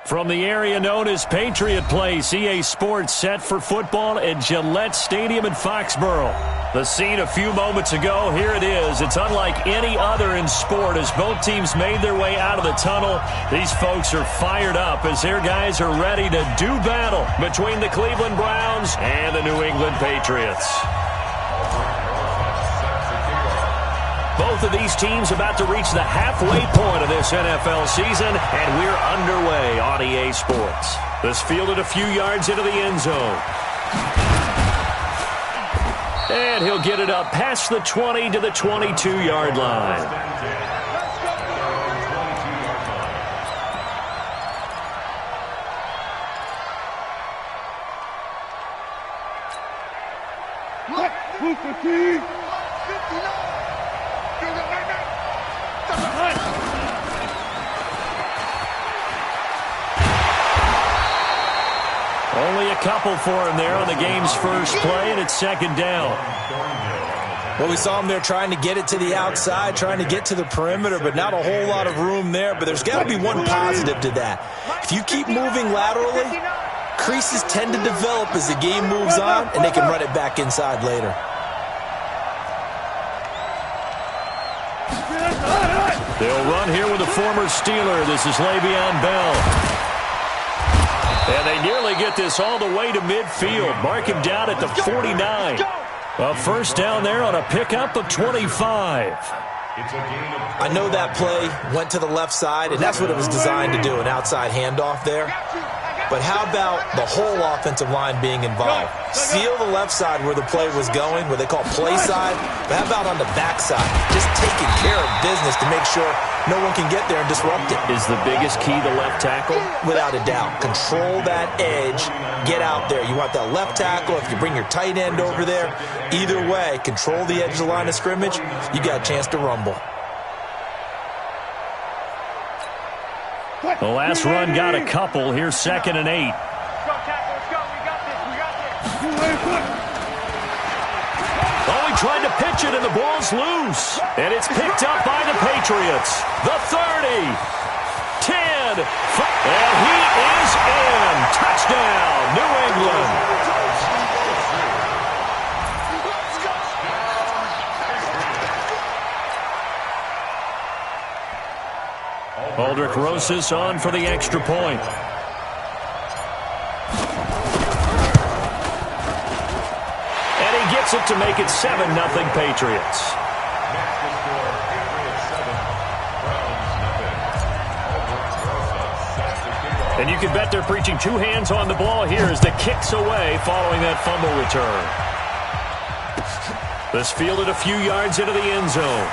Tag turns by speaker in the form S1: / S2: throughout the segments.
S1: From the area known as Patriot Place, EA Sports set for football at Gillette Stadium in Foxborough. The scene a few moments ago, here it is. It's unlike any other in sport as both teams made their way out of the tunnel. These folks are fired up as their guys are ready to do battle between the Cleveland Browns and the New England Patriots. Both of these teams about to reach the halfway point of this NFL season, and we're underway on EA Sports. This fielded a few yards into the end zone. And he'll get it up past the 20 to the 22-yard line. Only a couple for him there on the game's first play, and it's second down.
S2: Well, we saw him there trying to get it to the outside, trying to get to the perimeter, but not a whole lot of room there. But there's got to be one positive to that. If you keep moving laterally, creases tend to develop as the game moves on, and they can run it back inside later.
S1: They'll run here with a former Steeler. This is Le'Veon Bell. And they nearly get this all the way to midfield. Mark him down at the 49. A first down there on a pickup of 25.
S2: I know that play went to the left side, and that's what it was designed to do, an outside handoff there. But how about the whole offensive line being involved? Seal the left side where the play was going, what they call play side. But how about on the back side? Just taking care of business to make sure no one can get there and disrupt it.
S1: Is the biggest key the left tackle?
S2: Without a doubt. Control that edge. Get out there. You want that left tackle. If you bring your tight end over there, either way, control the edge of the line of scrimmage, you got a chance to rumble.
S1: The last run got a couple. Here's 2nd and 8.
S3: Let's go, tackle. Let's go. We got this. We got this.
S1: Oh, he tried to pitch it, and the ball's loose. And it's picked up by the Patriots. The 30. 10. And he is in. Touchdown, New England. Aldrich Rosas on for the extra point. And he gets it to make it 7-0 Patriots. And you can bet they're preaching two hands on the ball here as the kick's away following that fumble return. This fielded a few yards into the end zone.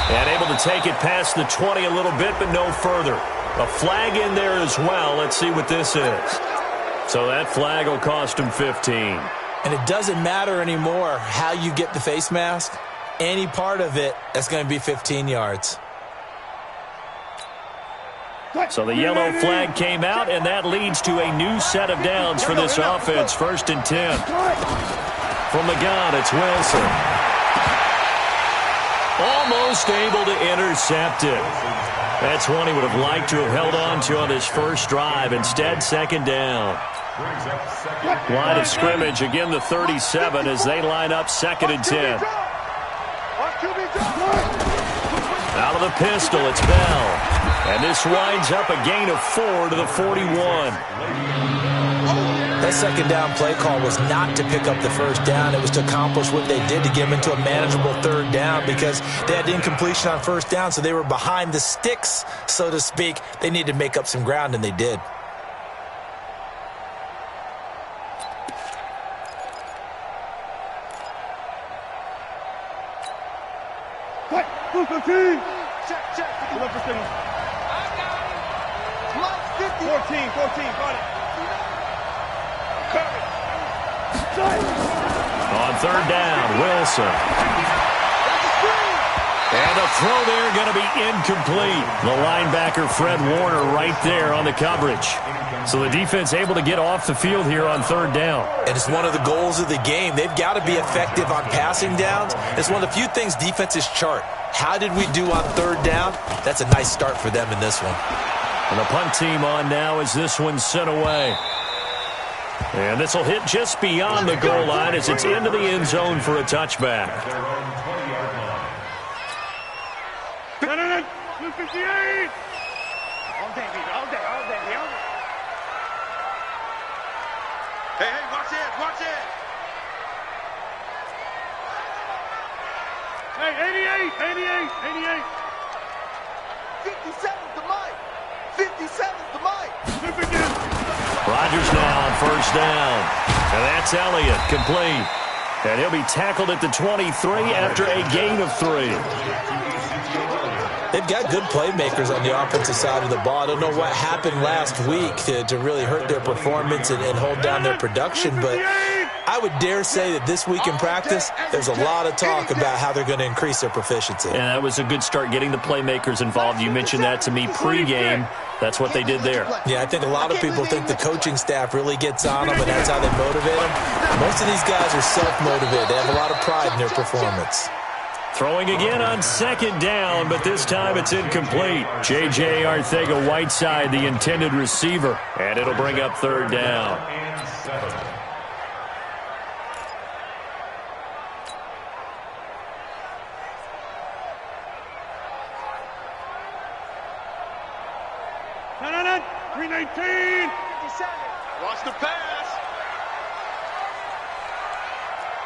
S1: And able to take it past the 20 a little bit, but no further. A flag in there as well. Let's see what this is. So that flag will cost him 15.
S2: And it doesn't matter anymore how you get the face mask. Any part of it, that's going to be 15 yards.
S1: So the yellow flag came out, and that leads to a new set of downs for this offense. 1st and 10. From the gun, it's Wilson. Almost able to intercept it. That's one he would have liked to have held on to on his first drive. Instead, 2nd down. Line of scrimmage, again the 37 as they line up 2nd and 10. Out of the pistol, it's Bell. And this winds up a gain of 4 to the 41.
S2: That 2nd down play call was not to pick up the first down. It was to accomplish what they did to get them into a manageable 3rd down because they had incompletion on 1st down, so they were behind the sticks, so to speak. They needed to make up some ground, and they did.
S3: Check. 14, got it.
S1: On 3rd down, Wilson. And the throw there going to be incomplete. The linebacker, Fred Warner, right there on the coverage. So the defense able to get off the field here on 3rd down.
S2: And it's one of the goals of the game. They've got to be effective on passing downs. It's one of the few things defenses chart. How did we do on 3rd down? That's a nice start for them in this one.
S1: And the punt team on now as this one's sent away. And this will hit just beyond the goal line as it's into the end zone for a touchback.
S3: 58! All day. Hey, watch it! Hey, 88!
S4: 57's the mic! 57's the mic!
S1: Rodgers now on first down. And that's Elliott, complete. And he'll be tackled at the 23 after a gain of 3.
S2: They've got good playmakers on the offensive side of the ball. I don't know what happened last week to really hurt their performance and hold down their production, but I would dare say that this week in practice, there's a lot of talk about how they're going to increase their proficiency.
S1: And that was a good start, getting the playmakers involved. You mentioned that to me pregame. That's what they did there.
S2: Yeah, I think a lot of people think the coaching staff really gets on them, and that's how they motivate them. Most of these guys are self-motivated. They have a lot of pride in their performance.
S1: Throwing again on second down, but this time it's incomplete. J.J. Arcega-Whiteside, the intended receiver, and it'll bring up third down.
S3: No. 319!
S4: Watch the pass!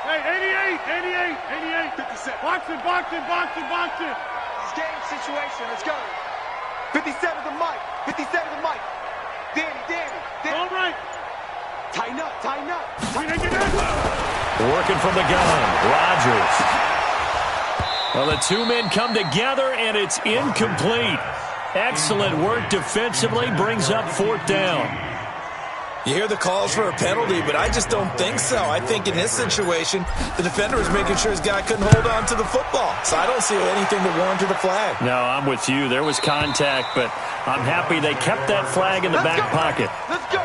S3: Hey, 88!
S4: 57.
S3: Box it!
S4: It's game situation. Let's go. 57's the mic. 57's the mic. Danny.
S3: All right.
S4: Tighten up.
S3: 319!
S1: Working from the gun, Rodgers. Well, the two men come together, and it's incomplete. Excellent work defensively, brings up fourth down.
S2: You hear the calls for a penalty, but I just don't think so. I think in this situation, the defender was making sure his guy couldn't hold on to the football. So I don't see anything that warranted a flag.
S1: No, I'm with you. There was contact, but I'm happy they kept that flag in the back pocket.
S4: Let's go.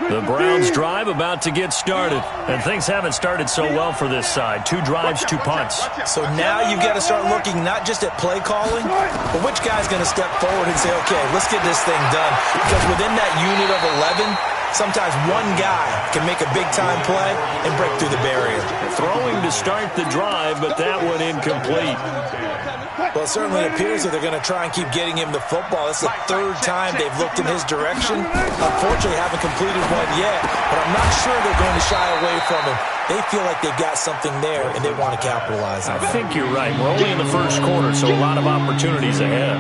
S1: The Browns drive about to get started, and things haven't started so well for this side. 2 drives, 2 punts.
S2: So now you've got to start looking not just at play calling, but which guy's going to step forward and say, okay, let's get this thing done. Because within that unit of 11, sometimes one guy can make a big-time play and break through the barrier.
S1: Throwing to start the drive, but that one incomplete.
S2: Well, it certainly appears that they're going to try and keep getting him the football. That's the 3rd time they've looked in his direction. Unfortunately, haven't completed one yet, but I'm not sure they're going to shy away from him. They feel like they've got something there, and they want to capitalize on it.
S1: I think you're right. We're only in the first quarter, so a lot of opportunities ahead.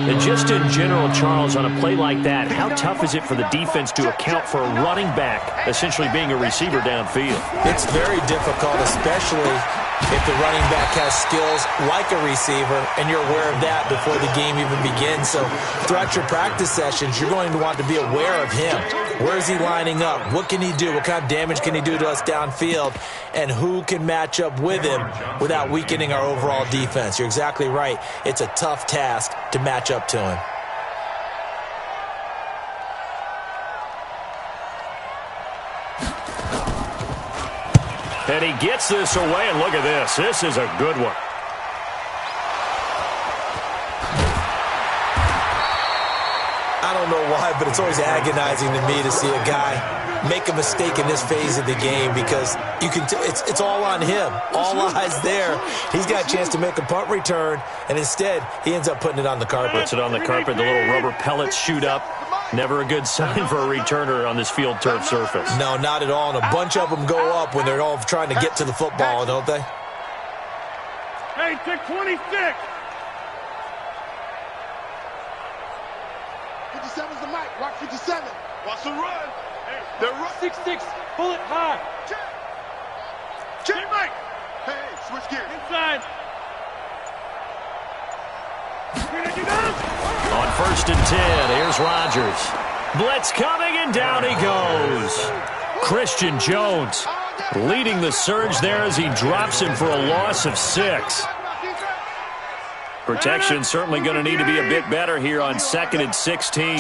S1: And just in general, Charles, on a play like that, how tough is it for the defense to account for a running back essentially being a receiver downfield?
S2: It's very difficult, especially if the running back has skills like a receiver, and you're aware of that before the game even begins. So throughout your practice sessions, you're going to want to be aware of him. Where is he lining up? What can he do? What kind of damage can he do to us downfield? And who can match up with him without weakening our overall defense? You're exactly right. It's a tough task to match up to him.
S1: And he gets this away, and look at this. This is a good one.
S2: I don't know why, but it's always agonizing to me to see a guy make a mistake in this phase of the game, because you can it's all on him. All eyes there. He's got a chance to make a punt return, and instead he ends up putting it on the carpet.
S1: Puts it on the carpet. The little rubber pellets shoot up. Never a good sign for a returner on this field turf surface.
S2: No, not at all. And a bunch of them go up when they're all trying to get to the football, don't they?
S3: Hey, take 26!
S4: 57's the mic. Rock 57.
S3: Watch the run! They're run! 6-6, pull it high! Check, Mike!
S4: Hey, switch gears.
S3: Inside!
S1: On 1st and 10, here's Rodgers. Blitz coming, and down he goes. Christian Jones leading the surge there as he drops him for a loss of 6. Protection certainly going to need to be a bit better here on 2nd and 16.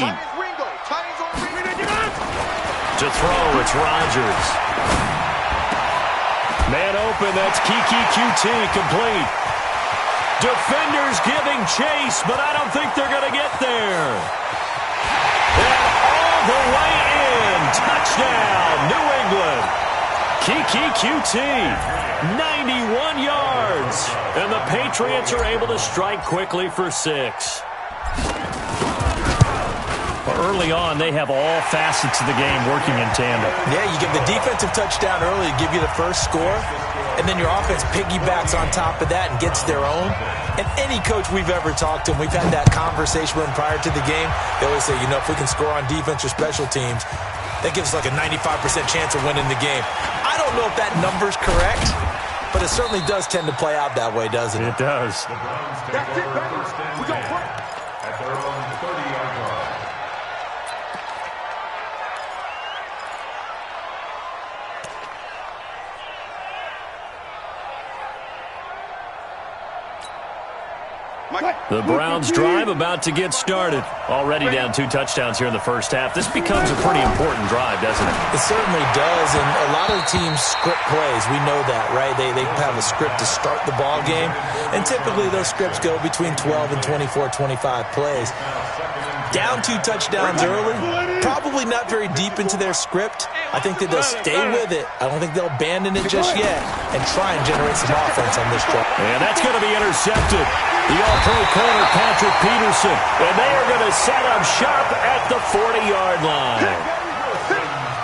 S1: To throw, it's Rodgers. Man open, that's Kiki QT, complete. Defenders giving chase, but I don't think they're going to get there. And all the way in. Touchdown, New England. Kiki QT, 91 yards. And the Patriots are able to strike quickly for 6. Early on, they have all facets of the game working in tandem.
S2: Yeah, you give the defensive touchdown early to give you the first score, and then your offense piggybacks on top of that and gets their own. And any coach we've ever talked to, and we've had that conversation with them prior to the game, they always say, you know, if we can score on defense or special teams, that gives us like a 95% chance of winning the game. I don't know if that number's correct, but it certainly does tend to play out that way, doesn't it?
S1: It does.
S4: That's it, baby. We gon' play.
S5: At their own 30-yard line.
S1: The Browns drive about to get started. Already down 2 touchdowns here in the first half. This becomes a pretty important drive, doesn't it?
S2: It certainly does, and a lot of the teams script plays. We know that, right? They have a script to start the ball game, and typically those scripts go between 12 and 24, 25 plays. Down 2 touchdowns early, probably not very deep into their script. I think that they'll stay with it. I don't think they'll abandon it just yet and try and generate some offense on this drive.
S1: And that's going to be intercepted. The all-pro corner, Patrick Peterson. And they are going to set up shop at the 40-yard line.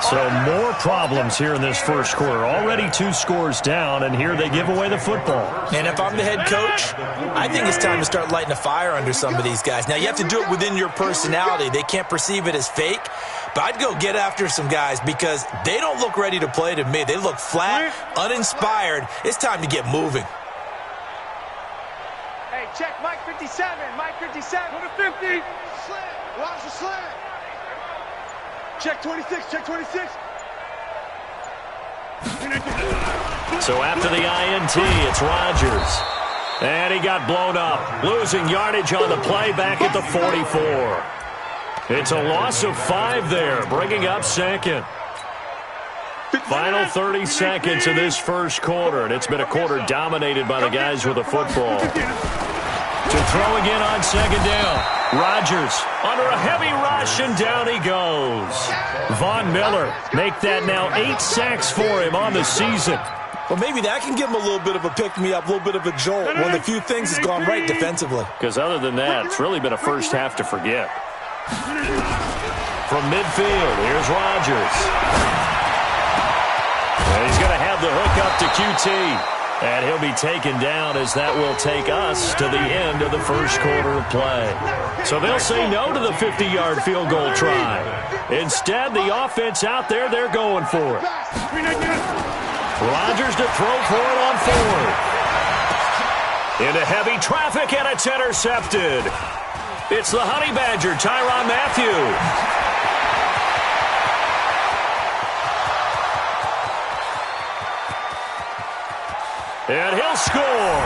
S1: So more problems here in this first quarter. Already 2 scores down, and here they give away the football.
S2: And if I'm the head coach, I think it's time to start lighting a fire under some of these guys. Now, you have to do it within your personality. They can't perceive it as fake. But I'd go get after some guys because they don't look ready to play to me. They look flat, uninspired. It's time to get moving.
S4: Hey, check Mike 57. Mike 57. Go to 50. Slant. Watch the slant. Check 26. Check 26.
S1: So after the INT, it's Rodgers. And he got blown up, losing yardage on the play back at the 44. It's a loss of 5 there, bringing up second. Final 30 seconds of this first quarter, and it's been a quarter dominated by the guys with the football. To throw again on second down. Rodgers under a heavy rush, and down he goes. Von Miller make that now 8 sacks for him on the season.
S2: Well, maybe that can give him a little bit of a pick-me-up, a little bit of a jolt when the few things has gone right defensively.
S1: Because other than that, it's really been a first half to forget. From midfield, here's Rodgers. And he's going to have the hook up to QT. And he'll be taken down as that will take us to the end of the first quarter of play. So they'll say no to the 50-yard field goal try. Instead, the offense out there, they're going for it. Rodgers to throw for it on 4th. Into heavy traffic, and it's intercepted. It's the Honey Badger, Tyrann Mathieu. And he'll score.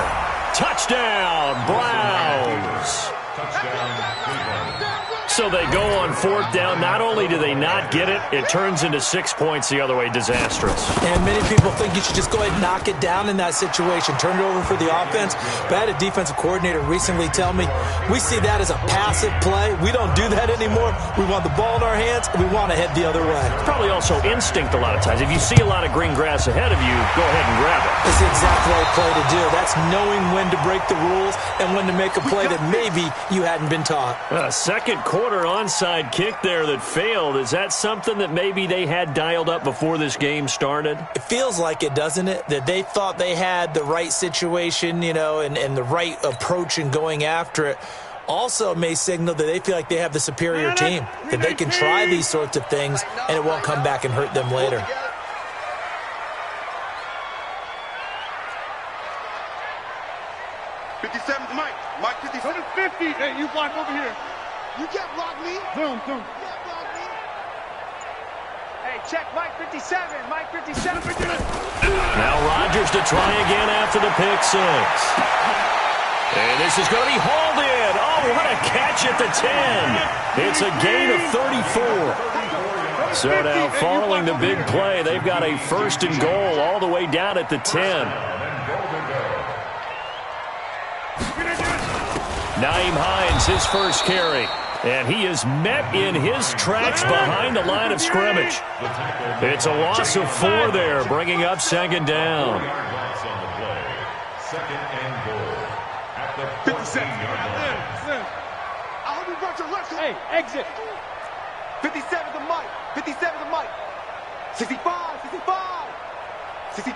S1: Touchdown, Browns.
S5: Touchdown, Cleveland.
S1: So they go on 4th down. Not only do they not get it, it turns into 6 points the other way. Disastrous.
S2: And many people think you should just go ahead and knock it down in that situation. Turn it over for the offense. But I had a defensive coordinator recently tell me, we see that as a passive play. We don't do that anymore. We want the ball in our hands, and we want to head the other way.
S1: It's probably also instinct a lot of times. If you see a lot of green grass ahead of you, go ahead and grab it.
S2: It's the exact right play to do. That's knowing when to break the rules and when to make a play that maybe you hadn't been taught.
S1: Second quarter onside kick there that failed. Is that something that maybe they had dialed up before this game started?
S2: It feels like it, doesn't it? That they thought they had the right situation, you know, and the right approach in going after it. Also may signal that they feel like they have the superior team, that they can try these sorts of things and it won't come back and hurt them later.
S4: Mike 57. 50. Hey, you block over here. You can't block me. Zoom. You can't block me. Hey, check Mike 57. Mike 57.
S1: Now Rodgers to try again after the pick 6. And this is going to be hauled in. Oh, what a catch at the 10. It's a gain of 34. So now following the big play, they've got a 1st and goal all the way down at the 10. Nyheim Hines, his first carry. And he is met in his tracks behind the line of scrimmage. It's a loss of 4 there, bringing up 2nd down.
S5: Second and goal. At the 57-yard line.
S3: Hey, exit.
S4: 57 to Mike. 57 to Mike. 65. 65. 65.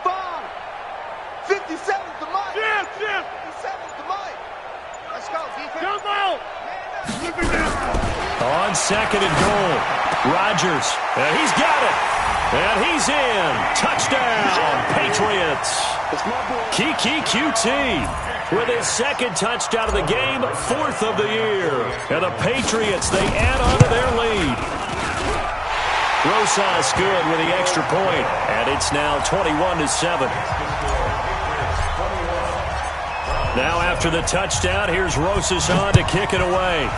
S4: 57 to Mike.
S3: Jim.
S4: 57 to Mike. Let's go, defense.
S3: Jump out.
S1: On 2nd and goal, Rodgers, and he's got it, and he's in. Touchdown, Patriots. Kiki QT with his 2nd touchdown of the game, 4th of the year. And the Patriots, they add on to their lead. Rosas good with the extra point, and it's now 21-7. Now after the touchdown, here's Rosas on to kick it away.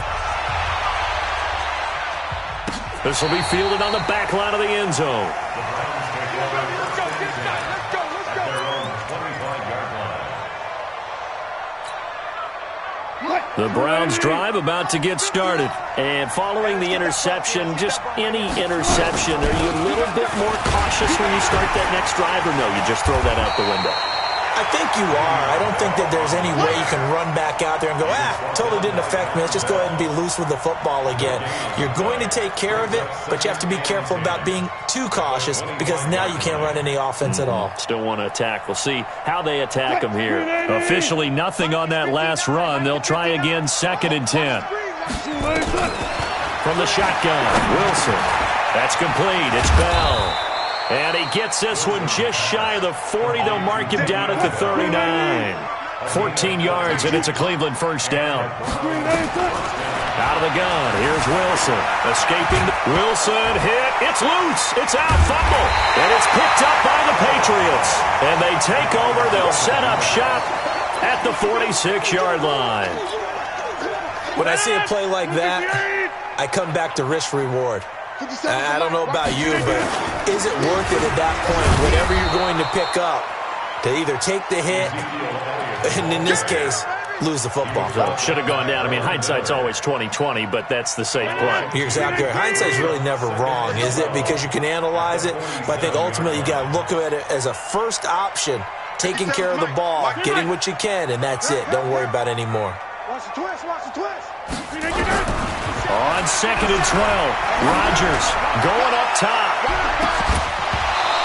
S1: This will be fielded on the back line of the end zone. The Browns drive about to get started. And following the interception, just any interception, are you a little bit more cautious when you start that next drive, or no, you just throw that out the window?
S2: I think you are. I don't think that there's any way you can run back out there and go, totally didn't affect me. Let's just go ahead and be loose with the football again. You're going to take care of it, but you have to be careful about being too cautious because now you can't run any offense at all.
S1: Still want to attack. We'll see how they attack them here. Officially nothing on that last run. They'll try again 2nd and 10. From the shotgun, Wilson. That's complete. It's Bell. And he gets this one just shy of the 40. They'll mark him down at the 39. 14 yards, and it's a Cleveland 1st down. Out of the gun, here's Wilson. Escaping. Wilson hit. It's loose. It's out. Fumble. And it's picked up by the Patriots. And they take over. They'll set up shop at the 46-yard line.
S2: When I see a play like that, I come back to risk-reward. I don't know about you, but is it worth it at that point, whatever you're going to pick up, to either take the hit, and in this case, lose the football?
S1: Should have gone down. I mean, hindsight's always 20/20, but that's the safe play.
S2: You're exactly right. Hindsight's really never wrong, is it? Because you can analyze it, but I think ultimately you got to look at it as a first option, taking care of the ball, getting what you can, and that's it. Don't worry about any more.
S4: Watch the twist. Watch the twist.
S1: On 2nd and 12, Rodgers going up top.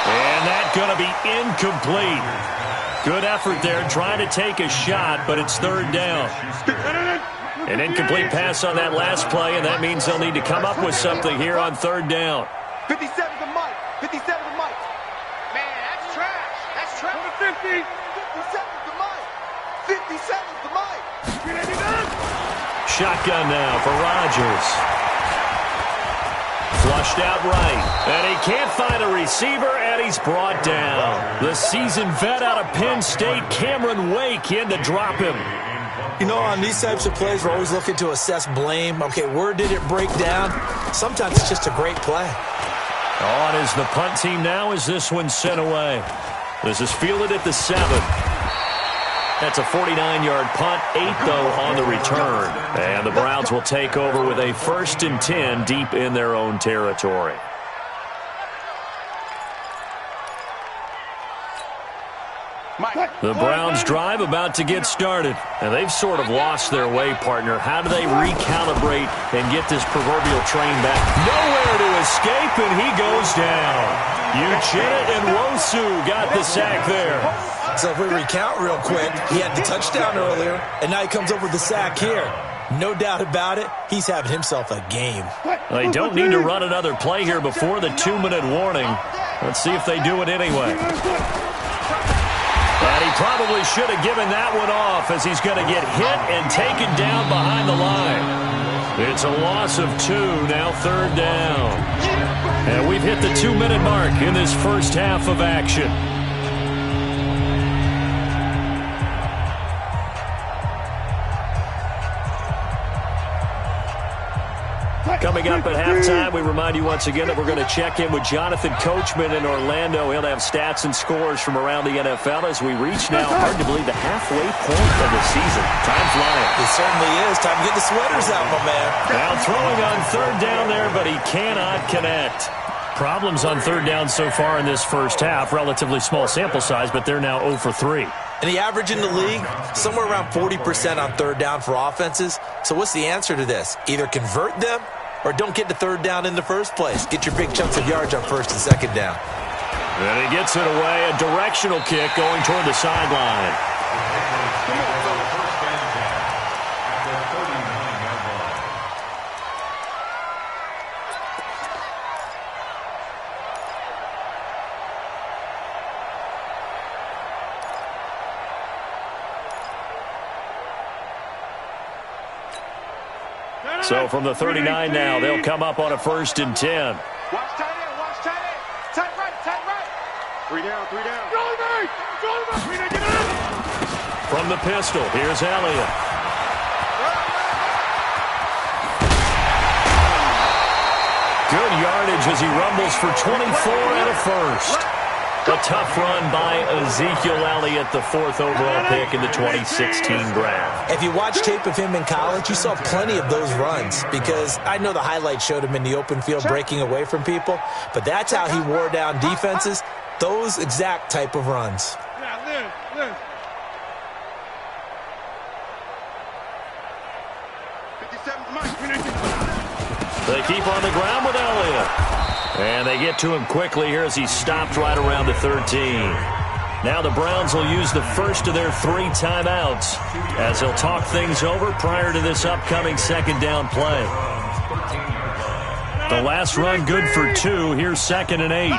S1: And that's going to be incomplete. Good effort there trying to take a shot, but it's 3rd down. An incomplete pass on that last play, and that means they'll need to come up with something here on 3rd down.
S4: 57 to Mike. 57 to Mike. Man, that's trash. That's trash. 50. 57 to Mike. 57 to Mike.
S1: Shotgun now for Rodgers. Flushed out right. And he can't find a receiver, and he's brought down. The seasoned vet out of Penn State, Cameron Wake, in to drop him.
S2: You know, on these types of plays, we're always looking to assess blame. Okay, where did it break down? Sometimes it's just a great play.
S1: On is the punt team now as this one's sent away. This is fielded at the 7. That's a 49-yard punt, 8, though, on the return. And the Browns will take over with a 1st and 10 deep in their own territory. The Browns drive about to get started. And they've sort of lost their way, partner. How do they recalibrate and get this proverbial train back? Nowhere to escape, and he goes down. Uchenna and Wosu got the sack there.
S2: So if we recount real quick, he had the touchdown earlier, and now he comes up with the sack here. No doubt about it, he's having himself a game.
S1: They don't need to run another play here before the 2-minute warning. Let's see if they do it anyway. And he probably should have given that one off as he's going to get hit and taken down behind the line. It's a loss of 2, now 3rd down. And we've hit the 2-minute mark in this first half of action. Coming up at halftime, we remind you once again that we're going to check in with Jonathan Coachman in Orlando. He'll have stats and scores from around the NFL as we reach now, hard to believe, the halfway point of the season. Time flying.
S2: It certainly is. Time to get the sweaters out, my man.
S1: Now throwing on third down there, but he cannot connect. Problems on third down so far in this first half. Relatively small sample size, but they're now 0 for 3.
S2: And the average in the league, somewhere around 40% on third down for offenses. So what's the answer to this? Either convert them or don't get to third down in the first place. Get your big chunks of yards on first and second down.
S1: And he gets it away. A directional kick going toward the sideline. So from the 39 now, they'll come up on a 1st and 10.
S4: Watch tight end, watch tight end. Tight right, tight right. 3 down, 3 down. Go, Nate! Go, Nate! Get out!
S1: From the pistol, here's Elliott. Good yardage as he rumbles for 24 and a first. A tough run by Ezekiel Elliott, the 4th overall pick in the 2016 draft.
S2: If you watch tape of him in college, you saw plenty of those runs because I know the highlights showed him in the open field breaking away from people, but that's how he wore down defenses, those exact type of runs.
S4: Yeah, Liz. 57's Mike.
S1: They keep on the ground with Elliott. And they get to him quickly here as he stopped right around the 13. Now the Browns will use the first of their 3 timeouts as they'll talk things over prior to this upcoming second down play. The last run good for 2. Here's 2nd and 8.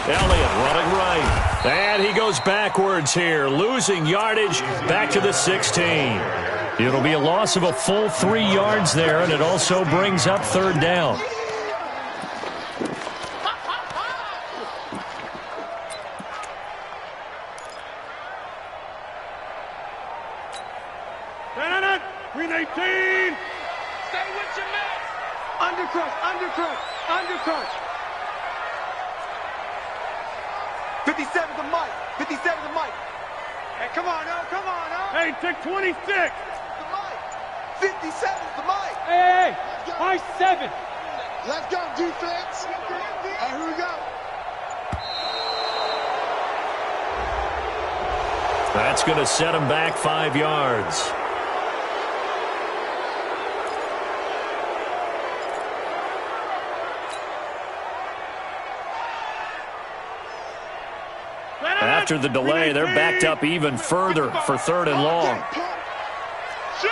S1: Elliott running right. And he goes backwards here, losing yardage back to the 16. It'll be a loss of a full 3 yards there, and it also brings up 3rd down.
S4: Green 18. Stay with your man. Undercut. 57 to Mike. 57 to Mike. Hey, come on, now. Hey, take 26. To Mike. 57 to Mike. Hey. Mike 7. Let's go, defense. Hey, here we go.
S1: That's going to set him back 5 yards. After the delay, they're backed up even further for 3rd and long.
S4: Shoot!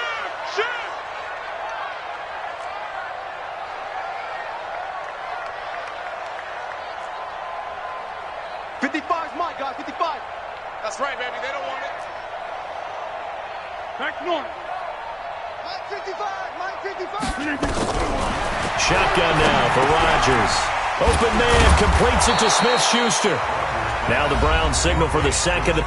S4: 55's Mike, guys, 55. That's right, baby, they don't want it. Back north. Mike 55.
S1: Shotgun now for Rodgers. Open man, completes it to Smith-Schuster. Now the Browns signal for the second.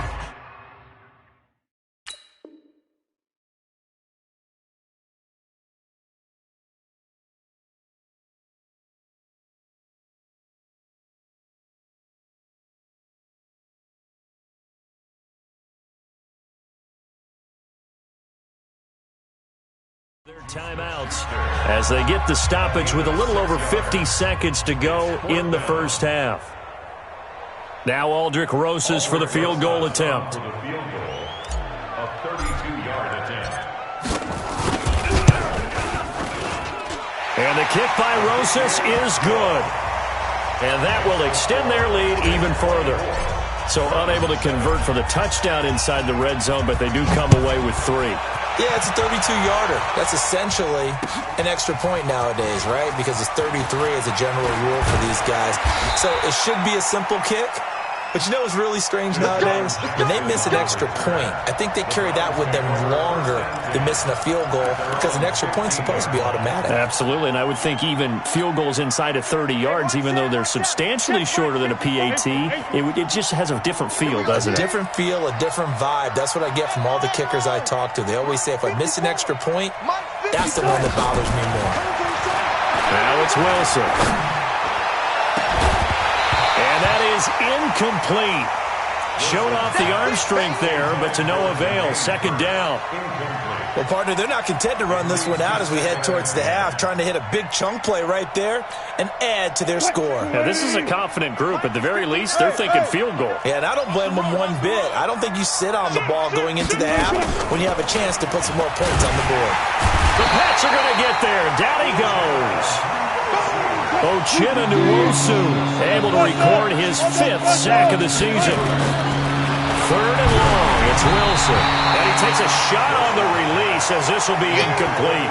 S1: Their timeouts as they get the stoppage with a little over 50 seconds to go in the first half. Now Aldrick Rosas for the field goal attempt.
S5: A 32-yard attempt.
S1: And the kick by Rosas is good. And that will extend their lead even further. So unable to convert for the touchdown inside the red zone, but they do come away with 3.
S2: Yeah, it's a 32-yarder. That's essentially an extra point nowadays, right? Because it's 33 as a general rule for these guys. So it should be a simple kick, But you know what's really strange nowadays? When they miss an extra point, I think they carry that with them longer than missing a field goal because an extra point's supposed to be automatic.
S1: Absolutely, and I would think even field goals inside of 30 yards, even though they're substantially shorter than a PAT, it just has a different feel, doesn't it?
S2: A different feel, a different vibe. That's what I get from all the kickers I talk to. They always say if I miss an extra point, that's the one that bothers me more.
S1: Now it's Wilson. And that is incomplete. Showed off the arm strength there, but to no avail. Second down.
S2: Well, partner, they're not content to run this one out as we head towards the half, trying to hit a big chunk play right there and add to their score.
S1: Yeah, this is a confident group. At the very least, they're thinking field goal.
S2: Yeah, and I don't blame them one bit. I don't think you sit on the ball going into the half when you have a chance to put some more points on the board.
S1: The Pats are going to get there. Down he goes. Ochena Nwosu able to record his 5th sack of the season. 3rd and long. It's Wilson. And he takes a shot on the release as this will be incomplete.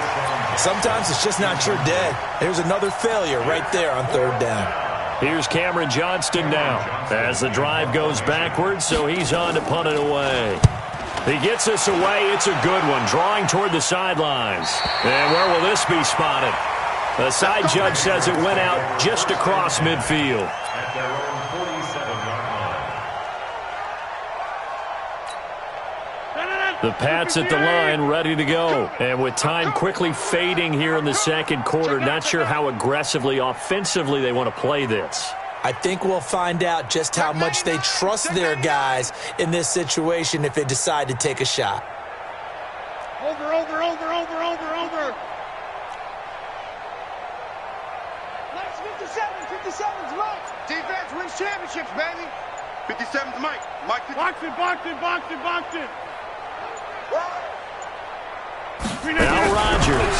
S2: Sometimes it's just not your day. There's another failure right there on 3rd down.
S1: Here's Cameron Johnston now as the drive goes backwards, so he's on to punt it away. He gets this away. It's a good one, drawing toward the sidelines. And where will this be spotted? The side judge says it went out just across midfield.
S5: At their own 47-yard line.
S1: The Pats at the line, ready to go. And with time quickly fading here in the second quarter, not sure how aggressively, offensively they want to play this.
S2: I think we'll find out just how much they trust their guys in this situation if they decide to take a shot.
S4: Over. Nice 57's Mike. Defense wins championships, baby. 57's Mike. Box it.
S1: Now Rodgers.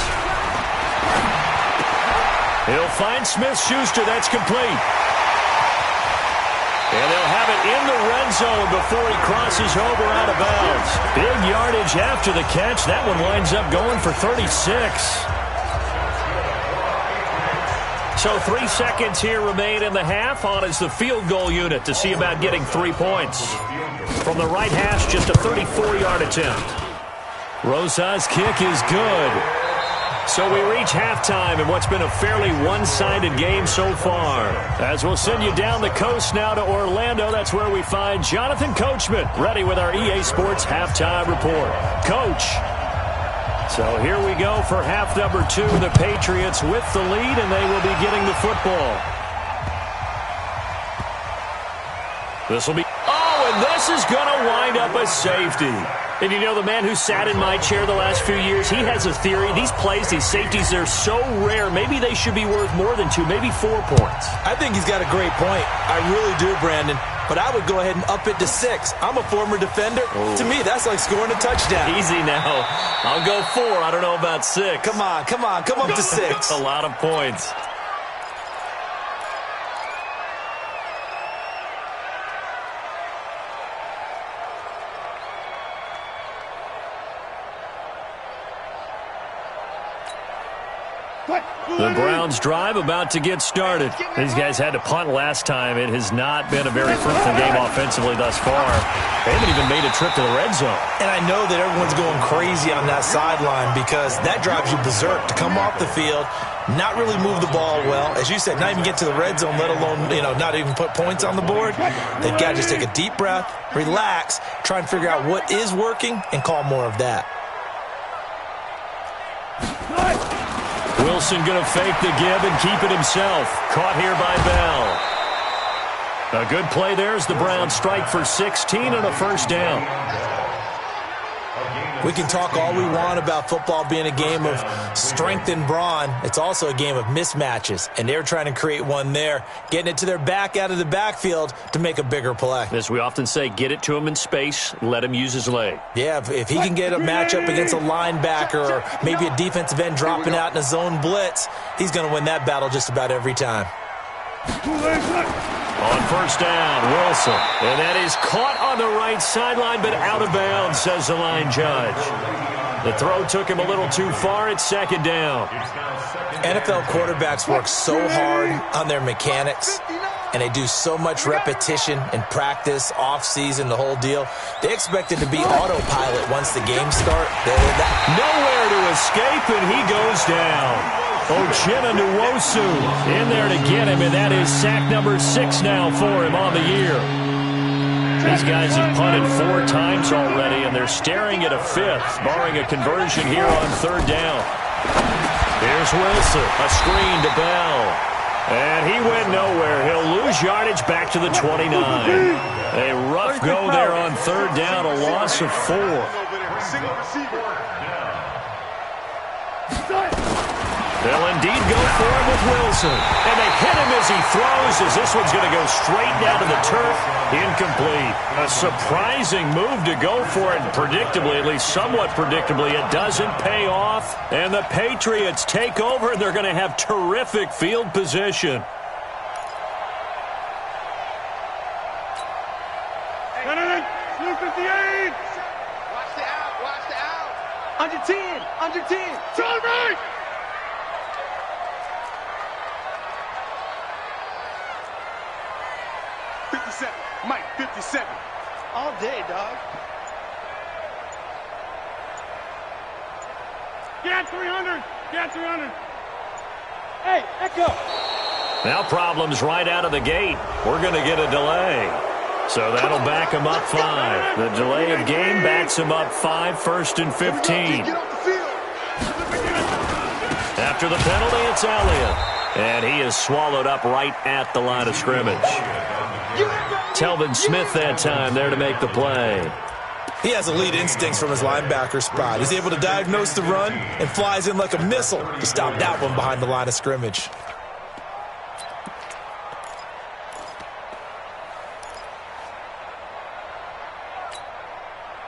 S1: He'll find Smith-Schuster. That's complete. And they'll have it in the red zone before he crosses over out of bounds. Big yardage after the catch. That one winds up going for 36. So 3 seconds here remain in the half. On is the field goal unit to see about getting 3 points. From the right hash, just a 34-yard attempt. Rosa's kick is good. So we reach halftime in what's been a fairly one-sided game so far. As we'll send you down the coast now to Orlando, that's where we find Jonathan Coachman, ready with our EA Sports Halftime Report. Coach. So here we go for half number 2. The Patriots with the lead, and they will be getting the football. This will be... Oh, and this is going to wind up a safety. And you know, the man who sat in my chair the last few years, he has a theory. These plays, these safeties, they're so rare. Maybe they should be worth more than 2, maybe 4 points.
S2: I think he's got a great point. I really do, Brandon. But I would go ahead and up it to 6. I'm a former defender. Oh. To me, that's like scoring a touchdown.
S1: Easy now. I'll go 4. I don't know about 6.
S2: Come on. Come up to 6.
S1: A lot of points. The Browns drive about to get started. These guys had to punt last time. It has not been a very fruitful game offensively thus far. They haven't even made a trip to the red zone.
S2: And I know that everyone's going crazy on that sideline because that drives you berserk to come off the field, not really move the ball well. As you said, not even get to the red zone, let alone, not even put points on the board. They've got to just take a deep breath, relax, try and figure out what is working, and call more of that.
S1: Wilson going to fake the give and keep it himself. Caught here by Bell. A good play there as the Browns strike for 16 on a first down.
S2: We can talk all we want about football being a game of strength and brawn. It's also a game of mismatches, and they're trying to create one there, getting it to their back out of the backfield to make a bigger play.
S1: As we often say, get it to him in space, let him use his leg.
S2: Yeah, if he can get a matchup against a linebacker or maybe a defensive end dropping out in a zone blitz, he's going to win that battle just about every time.
S1: On first down, Wilson. And that is caught on the right sideline, but out of bounds, says the line judge. The throw took him a little too far. It's second down.
S2: NFL quarterbacks work so hard on their mechanics. and they do so much repetition and practice, off-season, the whole deal. They expect it to be autopilot once the game starts.
S1: Nowhere to escape, and he goes down. Uchenna Nwosu in there to get him, and that is sack number 6 now for him on the year. These guys have punted 4 times already, and they're staring at a 5th, barring a conversion here on 3rd down. Here's Wilson, a screen to Bell. And he went nowhere. He'll lose yardage back to the 29. A rough go there on 3rd down, a loss of 4. They'll indeed go for him with Wilson. And they hit him as he throws, as this one's going to go straight down to the turf. Incomplete. A surprising move to go for it, and predictably, at least somewhat predictably, it doesn't pay off. And the Patriots take over, and they're going to have terrific field position.
S4: Under 10, under 10. Turn right. Mike, 57. All day, dog. Get 300. Get 300. Hey, Echo.
S1: Now problems right out of the gate. We're going to get a delay. So that'll back him up 5. The delay of game backs him up 5, 1st and 15. After the penalty, it's Elliott. And he is swallowed up right at the line of scrimmage. Telvin Smith that time there to make the play.
S2: He has elite instincts from his linebacker spot. He's able to diagnose the run and flies in like a missile to stop that one behind the line of scrimmage.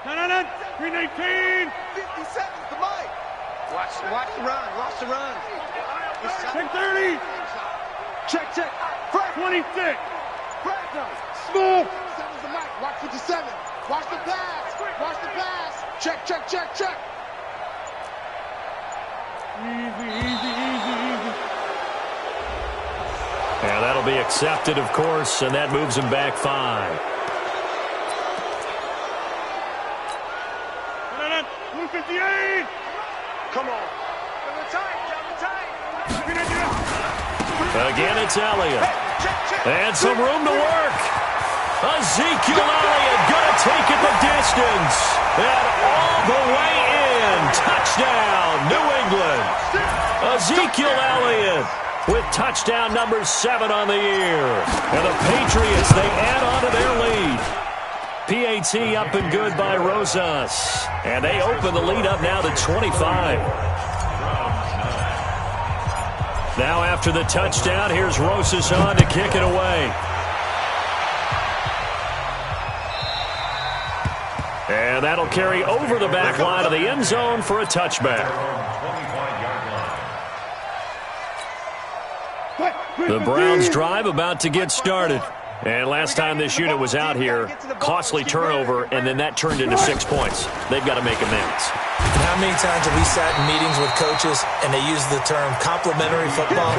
S4: No. 319. 57's the mic. Watch the run. Watch the run. Check 30. Check. 26. Smooth. 57's the mic. Watch 57. Watch the pass. Watch the pass. Check. Easy.
S1: Yeah, that'll be accepted, of course, and that moves him back 5.
S4: 158. Come on.
S1: Again, it's Elliott. And some room to work. Ezekiel Elliott going to take it the distance. And all the way in. Touchdown, New England. Ezekiel Elliott with touchdown number 7 on the year. And the Patriots, they add on to their lead. PAT up and good by Rosas. And they open the lead up now to 25. Now after the touchdown, here's Rosas on to kick it away. And that'll carry over the back line of the end zone for a touchback. The Browns drive about to get started. And last time this unit was out here, costly turnover, and then that turned into 6 points. They've got to make amends.
S2: How many times have we sat in meetings with coaches and they use the term complementary football?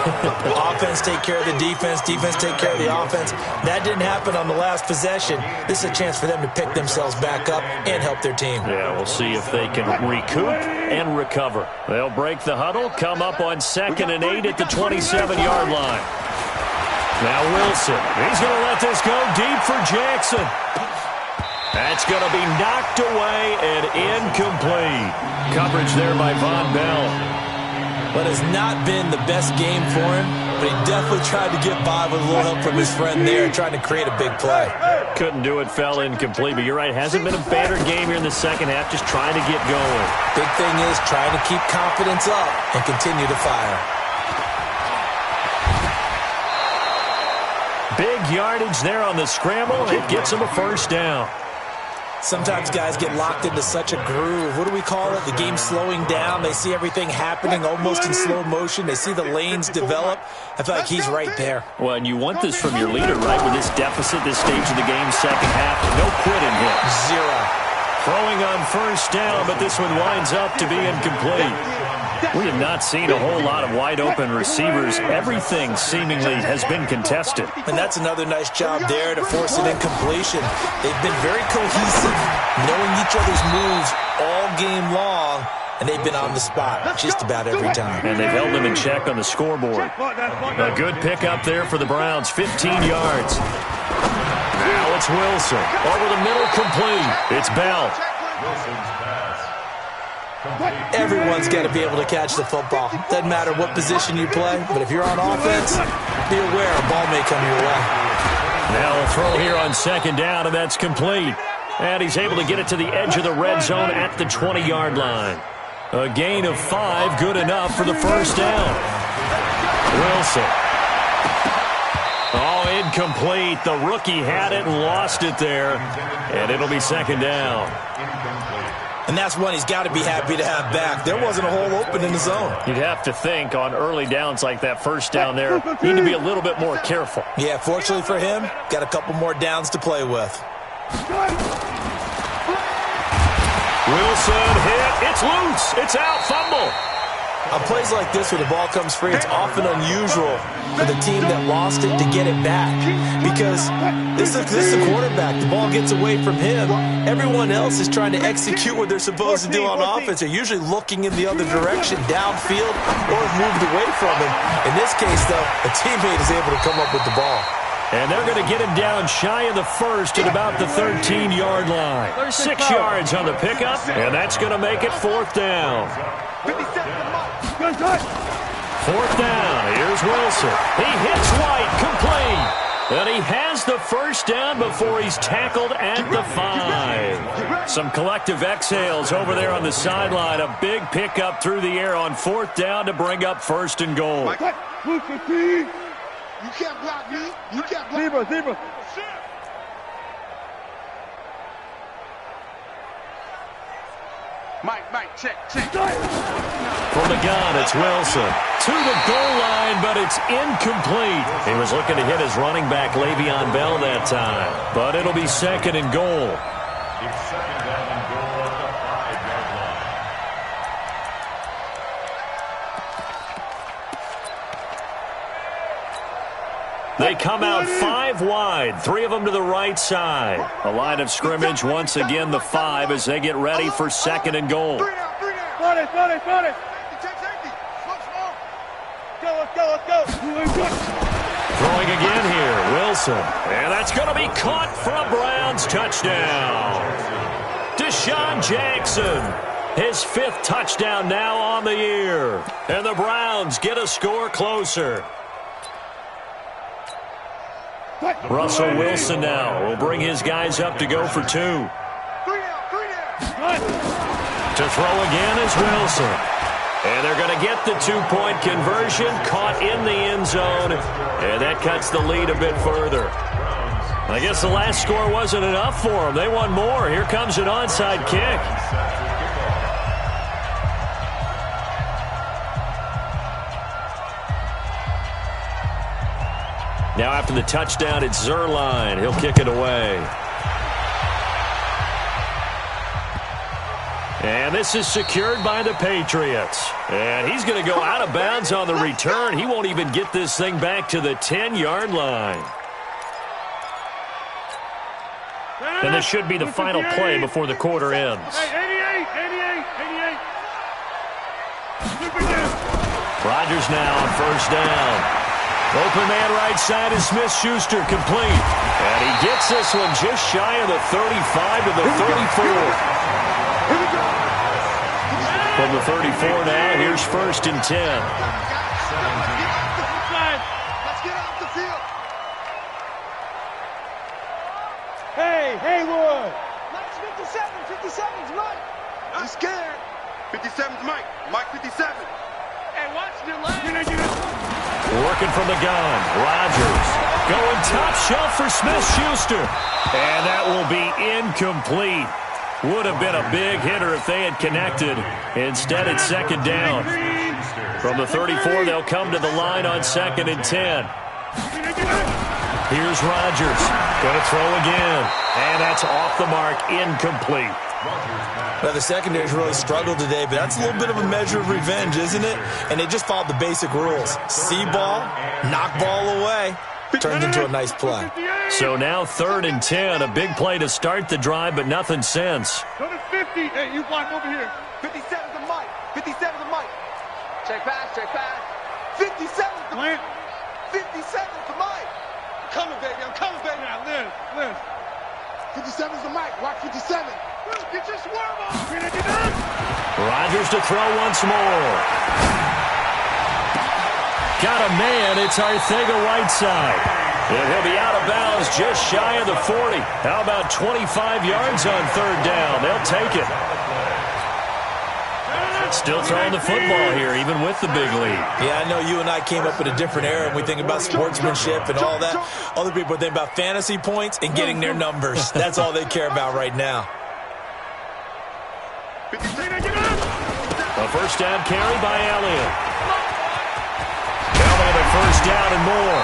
S2: Offense take care of the defense take care of the offense. That didn't happen on the last possession. This is a chance for them to pick themselves back up and help their team.
S1: Yeah, we'll see if they can recoup and recover. They'll break the huddle, come up on 2nd and 8 at the 27-yard line. Now Wilson, he's going to let this go deep for Jackson. That's going to be knocked away and incomplete. Coverage there by Von Bell.
S2: But it's not been the best game for him, but he definitely tried to get by with a little help from his friend there, trying to create a big play.
S1: Couldn't do it, fell incomplete, but you're right, hasn't been a better game here in the second half, just trying to get going.
S2: Big thing is trying to keep confidence up and continue to fire.
S1: Big yardage there on the scramble. It gets him a 1st down.
S2: Sometimes guys get locked into such a groove. What do we call it? The game slowing down. They see everything happening almost in slow motion. They see the lanes develop. I feel like he's right there.
S1: Well, and you want this from your leader, right? With this deficit, this stage of the game, second half. No quitting here.
S2: 0.
S1: Throwing on first down, but this one winds up to be incomplete. We have not seen a whole lot of wide-open receivers. Everything seemingly has been contested.
S2: And that's another nice job there to force an incompletion. They've been very cohesive, knowing each other's moves all game long, and they've been on the spot just about every time.
S1: And they've held them in check on the scoreboard. A good pickup there for the Browns, 15 yards. Now it's Wilson. Over the middle, complete. It's Bell.
S2: Everyone's got to be able to catch the football. Doesn't matter what position you play, but if you're on offense, be aware a ball may come your way.
S1: Now a throw here on second down, and that's complete. And he's able to get it to the edge of the red zone at the 20-yard line. A gain of 5, good enough for the first down. Wilson. Oh, incomplete. The rookie had it and lost it there. And it'll be second down.
S2: And that's one he's got to be happy to have back. There wasn't a hole open in the zone.
S1: You'd have to think on early downs like that first down there, need to be a little bit more careful.
S2: Yeah, fortunately for him, got a couple more downs to play with.
S1: Wilson hit. It's loose. It's out. Fumble.
S2: On plays like this where the ball comes free, it's often unusual for the team that lost it to get it back. Because this is a quarterback. The ball gets away from him. Everyone else is trying to execute what they're supposed to do on offense. They're usually looking in the other direction, downfield, or moved away from him. In this case, though, a teammate is able to come up with the ball.
S1: And they're going to get him down shy of the first at about the 13-yard line. 6 yards on the pickup, and that's going to make it fourth down. Fourth down. Here's Wilson. He hits White, complete. And he has the first down before he's tackled at the 5. Some collective exhales over there on the sideline. A big pickup through the air on fourth down to bring up first and goal.
S4: You can't block me. You can't block me. Zebra. Mike, check.
S1: From the gun, it's Wilson. To the goal line, but it's incomplete. He was looking to hit his running back, Le'Veon Bell, that time. But it'll be second and goal.
S5: It's second down and goal at the 5-yard line.
S1: They come out 5 wide, 3 of them to the right side. A line of scrimmage, once again the 5 as they get ready for second and goal.
S4: Got it. Let's go.
S1: Throwing again here, Wilson. And that's going to be caught for a Browns touchdown. Deshaun Jackson, his 5th touchdown now on the year. And the Browns get a score closer. Russell Wilson now will bring his guys up to go for 2. To throw again is Wilson. And they're going to get the 2-point conversion, caught in the end zone. And that cuts the lead a bit further. I guess the last score wasn't enough for them. They want more. Here comes an onside kick. Now after the touchdown, it's Zerline. He'll kick it away. And this is secured by the Patriots. And he's going to go out of bounds on the return. He won't even get this thing back to the 10-yard line. And this should be the final play before the quarter ends.
S4: 88.
S1: Rodgers now on first down. Open man right side is Smith-Schuster, complete. And he gets this one just shy of the 35 to the 34. From the 34 now, here's first and 10.
S4: Let's get off the field. Hey, Haywood. Mike's 57's Mike. I'm scared. 57's Mike. Mike 57. Hey, watch your leg.
S1: Working from the gun, Rodgers going top shelf for Smith-Schuster. And that will be incomplete. Would have been a big hitter if they had connected. Instead, it's second down. From the 34, they'll come to the line on second and 10. Here's Rodgers. Going to throw again. And that's off the mark. Incomplete.
S2: Now, the secondary's really struggled today, but that's a little bit of a measure of revenge, isn't it? And they just followed the basic rules. See ball, knock ball away. Turns into a nice play.
S1: So now 3rd and 10. A big play to start the drive, but nothing since.
S3: Go to 50. Hey, you block over here.
S4: 57's the mic. 57's the mic. Check pass, check pass. 57's the mic. 57's the mic. I'm coming, baby. I'm coming, baby.
S3: Now, Liz.
S4: 57's the mic. Watch 57. Get your swerve on.
S1: Rodgers to throw once more. Got a man. It's Arcega-Whiteside. And he'll be out of bounds just shy of the 40. How about 25 yards on 3rd down? They'll take it. Still throwing the football here, even with the big lead.
S2: Yeah, I know you and I came up in a different era, and we think about sportsmanship and all that. Other people think about fantasy points and getting their numbers. That's all they care about right now.
S1: A first down carry by Elliott. Elliott a first down and more.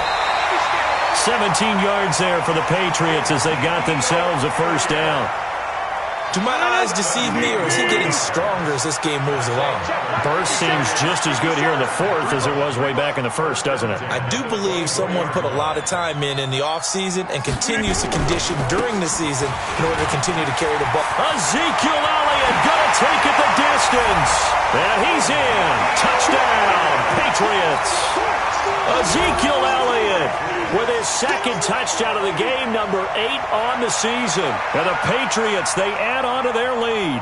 S1: 17 yards there for the Patriots as they got themselves a first down.
S2: Do my eyes deceive me, or is he getting stronger as this game moves along?
S1: Burst seems just as good here in the 4th as it was way back in the 1st, doesn't it?
S2: I do believe someone put a lot of time in the offseason and continues to condition during the season in order to continue to carry the ball.
S1: Ezekiel Elliott gonna take it the distance. And he's in. Touchdown, Patriots. Ezekiel Elliott with his 2nd touchdown of the game, number 8 on the season. And the Patriots, they add on to their lead.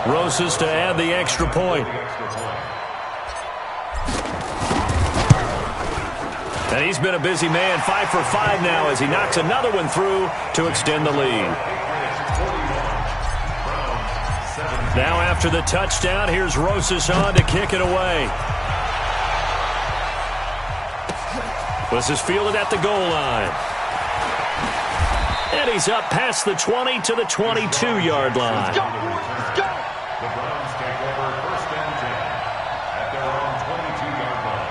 S1: Rosas to add the extra point. And he's been a busy man, 5 for 5 now as he knocks another one through to extend the lead. Now after the touchdown, here's Rosas on to kick it away. This is fielded at the goal line. And he's up past the 20 to the 22-yard line.
S5: The Browns take over 1st and 10 at their own 22-yard line.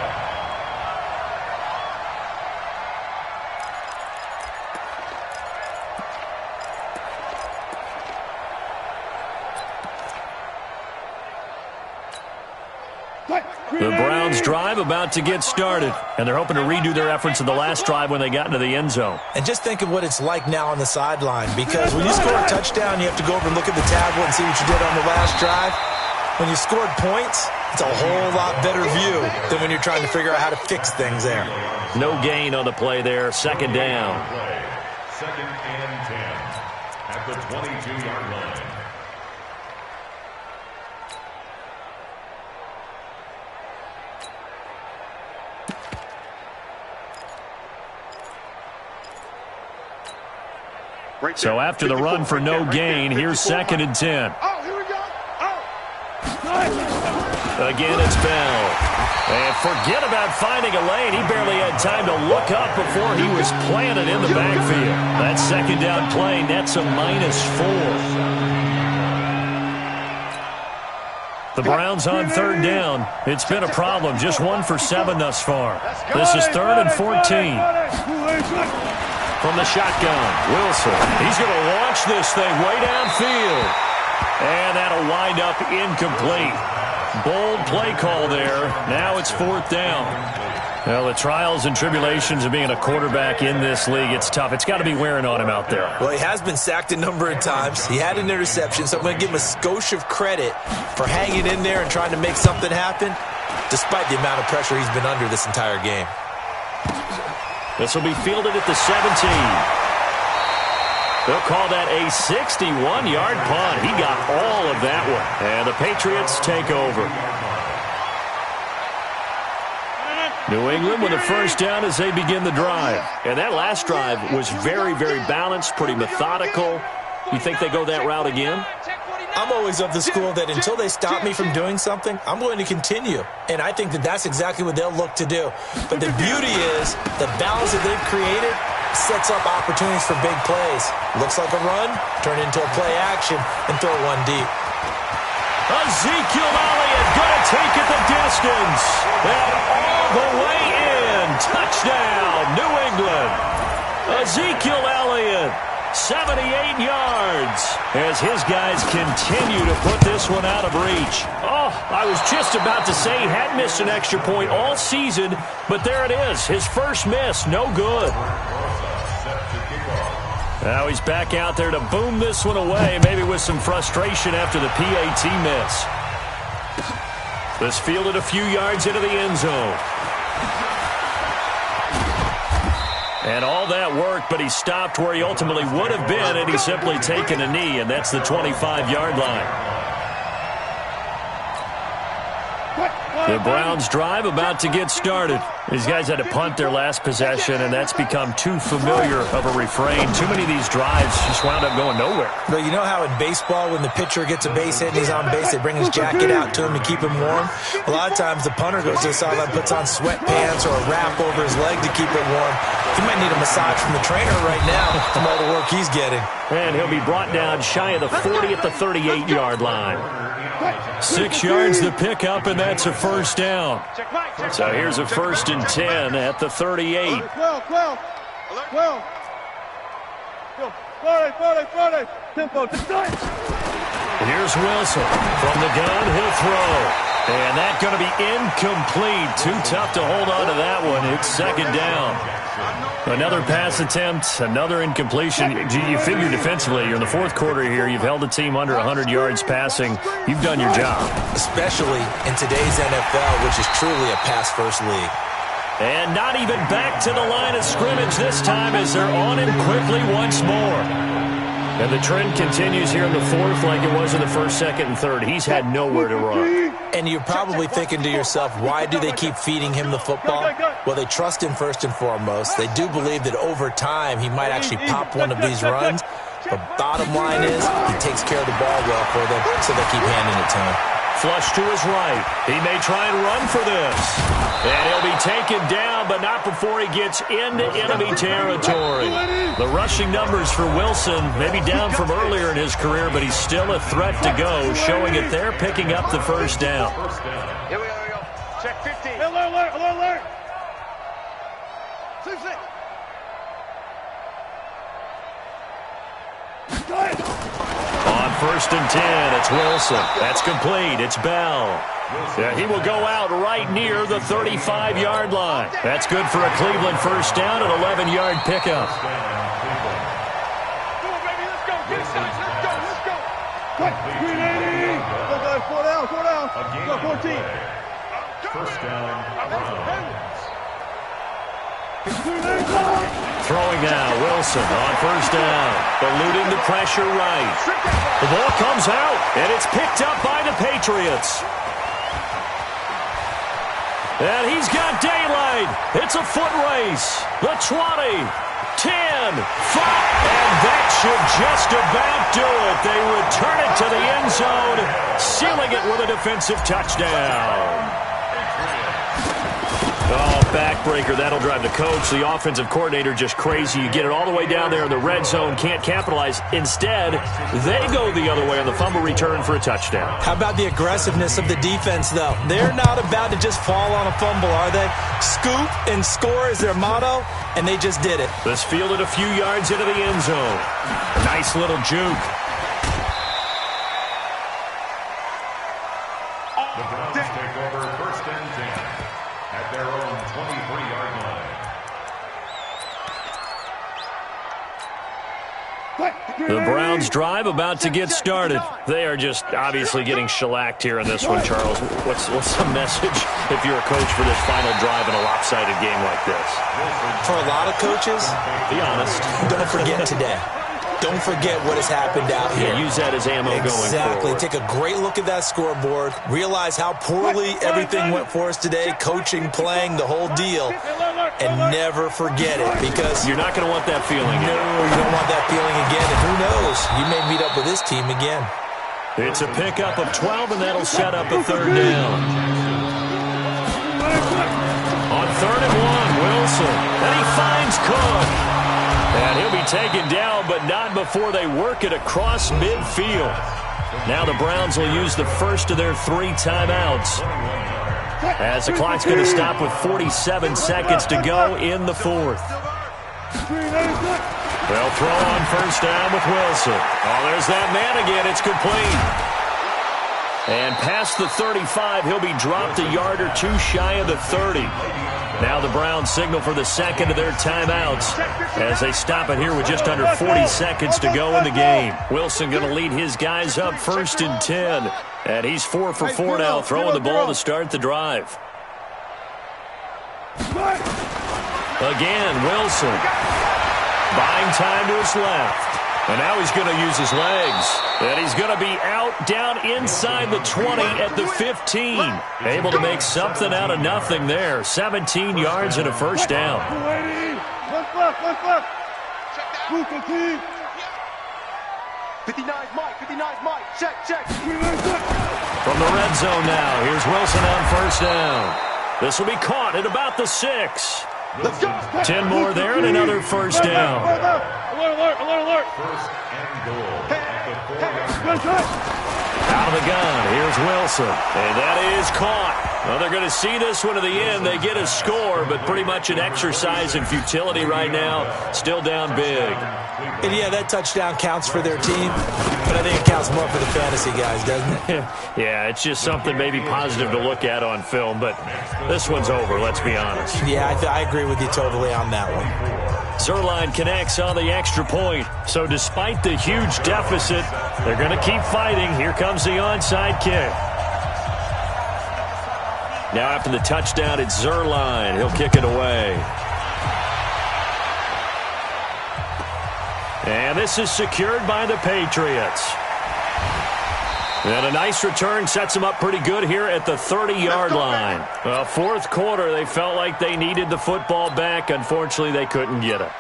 S1: The Browns drive about to get started, and they're hoping to redo their efforts in the last drive when they got into the end zone.
S2: And just think of what it's like now on the sideline, because when you score a touchdown, you have to go over and look at the tablet and see what you did on the last drive. When you scored points, it's a whole lot better view than when you're trying to figure out how to fix things there.
S1: No gain on the play there, 2nd down.
S5: 2nd and 10 at the 22-yard line.
S1: So after the run for no gain, here's 2nd and 10.
S4: Oh, here we go.
S1: Again, it's Bell. And forget about finding a lane. He barely had time to look up before he was planted in the backfield. That 2nd down play nets a -4. The Browns on 3rd down. It's been a problem. Just 1 for 7 thus far. This is 3rd and 14. From the shotgun, Wilson. He's going to launch this thing way downfield. And that'll wind up incomplete. Bold play call there. Now it's 4th down. Well, the trials and tribulations of being a quarterback in this league, it's tough. It's got to be wearing on him out there.
S2: Well, he has been sacked a number of times. He had an interception, so I'm going to give him a skosh of credit for hanging in there and trying to make something happen, despite the amount of pressure he's been under this entire game.
S1: This will be fielded at the 17. They'll call that a 61-yard punt. He got all of that one. And the Patriots take over. New England with a first down as they begin the drive. And that last drive was very, very balanced, pretty methodical. You think they go that route again?
S2: I'm always of the school that until they stop me from doing something, I'm going to continue. And I think that that's exactly what they'll look to do. But the beauty is the balance that they've created sets up opportunities for big plays. Looks like a run, turn into a play action, and throw one deep.
S1: Ezekiel Elliott going to take it the distance. And all the way in. Touchdown, New England. Ezekiel Elliott, 78 yards, as his guys continue to put this one out of reach. Oh, I was just about to say he had missed an extra point all season, but there it is. His first miss, no good. Now he's back out there to boom this one away, maybe with some frustration after the PAT miss. This fielded a few yards into the end zone. And all that worked, but he stopped where he ultimately would have been, and he's simply taken a knee, and that's the 25-yard line. The Browns drive about to get started. These guys had to punt their last possession, and that's become too familiar of a refrain. Too many of these drives just wound up going nowhere.
S2: But you know how in baseball, when the pitcher gets a base hit and he's on base, they bring his jacket out to him to keep him warm? A lot of times the punter goes to the sideline, puts on sweatpants or a wrap over his leg to keep it warm. He might need a massage from the trainer right now from all the work he's getting.
S1: And he'll be brought down shy of the 40 at the 38-yard line. 6 yards to pick up, and that's a first down. So here's a 1st and 10 at the 38. Here's Wilson. From the gun, he'll throw. And that's going to be incomplete. Too tough to hold on to that one. It's 2nd down. Another pass attempt, another incompletion. You figure defensively, you're in the 4th quarter here. You've held the team under 100 yards passing. You've done your job. Especially in today's NFL, which is truly a pass-first league. And not even back to the line of scrimmage this time as they're on him quickly once more. And the trend continues here in the 4th like it was in the 1st, 2nd, and 3rd. He's had nowhere to run. And you're probably thinking to yourself, why do they keep feeding him the football? Well, they trust him first and foremost. They do believe that over time he might actually pop one of these runs. But bottom line is he takes care of the ball well for them, so they keep handing it to him. Flush to his right. He may try and run for this. And he'll be taken down, but not before he gets into enemy territory. The rushing numbers for Wilson may be down from earlier in his career, but he's still a threat to go, showing it there, picking up the first down.
S4: Here we go. Check 50. Alert. 6.
S1: On 1st and 10, it's Wilson. That's complete. It's Bell. Yeah, he will go out right near the 35-yard line. That's good for a Cleveland first down, an 11-yard pickup.
S4: Come on, baby. Let's go. Get inside. Let's go. Quick. 380. Go, guys. 4 down. Go, 14.
S5: First down.
S1: Throwing now, Wilson on first down. Eluding the pressure right. The ball comes out, and it's picked up by the Patriots. And he's got daylight. It's a foot race. The 20, 10, 5, and that should just about do it. They return it to the end zone, sealing it with a defensive touchdown. Oh, backbreaker. That'll drive the coach, the offensive coordinator, just crazy. You get it all the way down there in the red zone, can't capitalize. Instead, they go the other way on the fumble return for a touchdown.
S2: How about the aggressiveness of the defense, though? They're not about to just fall on a fumble, are they? Scoop and score is their motto, and they just did it.
S1: This fielded a few yards into the end zone. A nice little juke.
S5: The Browns take over 1st and 10 at their own 23-yard line.
S1: The Browns drive about to get started. They are just obviously getting shellacked here in this one, Charles. What's the message if you're a coach for this final drive in a lopsided game like this?
S2: For a lot of coaches,
S1: be honest.
S2: Don't forget today. Don't forget what has happened out here.
S1: Yeah, use that as ammo going forward.
S2: Exactly. Take a great look at that scoreboard. Realize how poorly everything went for us today. Coaching, playing, the whole deal. And never forget it, because
S1: you're not going to want that feeling again.
S2: No, you don't want that feeling again. And who knows? You may meet up with this team again.
S1: It's a pickup of 12, and that'll set up a 3rd down. On 3rd and 1, Wilson. And he finds Cook. And he'll be taken down, but not before they work it across midfield. Now the Browns will use the first of their 3 timeouts, as the clock's going to stop with 47 seconds to go in the 4th. They'll throw on first down with Wilson. Oh, there's that man again. It's complete. And past the 35, he'll be dropped a yard or 2 shy of the 30. Now the Browns signal for the second of their timeouts as they stop it here with just under 40 seconds to go in the game. Wilson going to lead his guys up 1st and 10. And he's 4 for 4 now, throwing the ball to start the drive. Again, Wilson buying time to his left. And now he's going to use his legs. And he's going to be out down inside the 20 at the 15. Able to make something out of nothing there. 17 yards and a first down.
S4: 59's Mike. 59's Mike. Check.
S1: From the red zone now, here's Wilson on first down. This will be caught at about the 6. 10 more there and another first down.
S3: Alert.
S5: First and goal at the 4-yard line.
S1: Out of the gun, here's Wilson. And that is caught. Well, they're going to see this one to the end. They get a score, but pretty much an exercise in futility right now. Still down big.
S2: And yeah, that touchdown counts for their team, but I think it counts more for the fantasy guys, doesn't it?
S1: Yeah, it's just something maybe positive to look at on film, but this one's over, let's be honest.
S2: Yeah, I agree with you totally on that one.
S1: Zerline connects on the extra point. So despite the huge deficit, they're going to keep fighting. Here comes the onside kick. Now after the touchdown, it's Zerline. He'll kick it away. And this is secured by the Patriots. And a nice return sets them up pretty good here at the 30-yard line. Well, 4th quarter, they felt like they needed the football back. Unfortunately, they couldn't get it.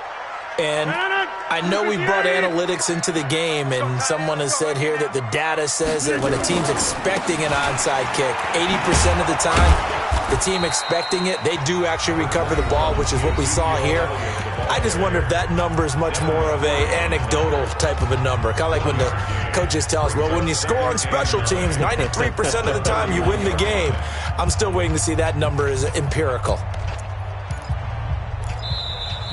S2: And I know we brought analytics into the game, and someone has said here that the data says that when a team's expecting an onside kick, 80% of the time, the team expecting it, they do actually recover the ball, which is what we saw here. I just wonder if that number is much more of a anecdotal type of a number. Kind of like when the coaches tell us, well, when you score on special teams, 93% of the time you win the game. I'm still waiting to see that number is empirical.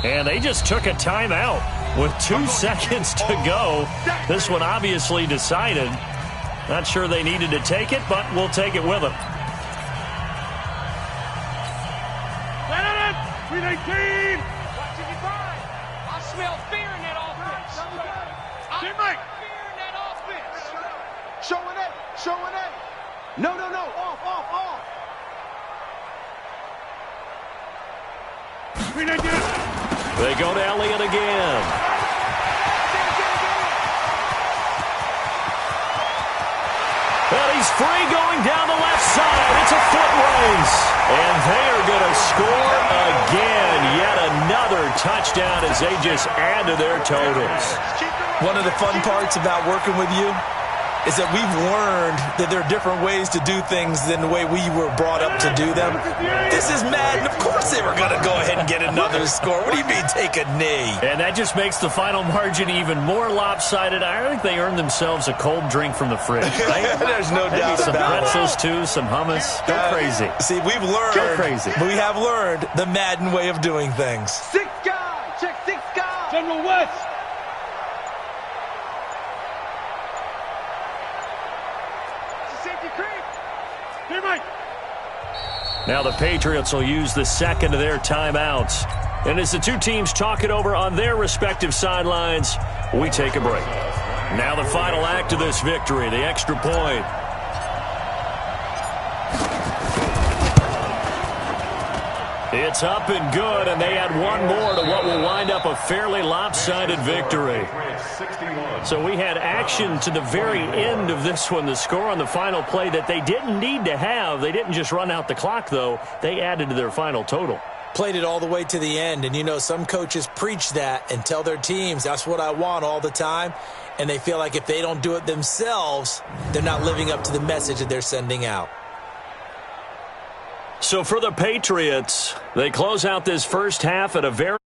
S1: And they just took a timeout with 2 seconds to go. This one obviously decided. Not sure they needed to take it, but we'll take it with them.
S3: 319! I smell fear in that offense. I smell fear in that offense.
S4: Showing it. No. Off.
S3: 319!
S1: They go to Elliott again. Well, he's free going down the left side. It's a foot race. And they are going to score again. Yet another touchdown as they just add to their totals.
S2: One of the fun parts about working with you is that we've learned that there are different ways to do things than the way we were brought up to do them. This is Madden. Of course they were going to go ahead and get another score. What do you mean take a knee?
S1: And that just makes the final margin even more lopsided. I think they earned themselves a cold drink from the fridge, right?
S2: There's no doubt
S1: some
S2: about it.
S1: pretzels, too, some hummus. Go crazy.
S2: See, we've learned.
S1: Go crazy.
S2: We have learned the Madden way of doing things.
S4: 6 guys. Check 6 guys.
S3: General West.
S1: Now the Patriots will use the second of their timeouts. And as the two teams talk it over on their respective sidelines, we take a break. Now the final act of this victory, the extra point. It's up and good, and they add one more to what will wind up a fairly lopsided victory. So we had action to the very end of this one, the score on the final play that they didn't need to have. They didn't just run out the clock, though. They added to their final total.
S2: Played it all the way to the end, and you know, some coaches preach that and tell their teams, that's what I want all the time, and they feel like if they don't do it themselves, they're not living up to the message that they're sending out.
S1: So for the Patriots, they close out this first half at a very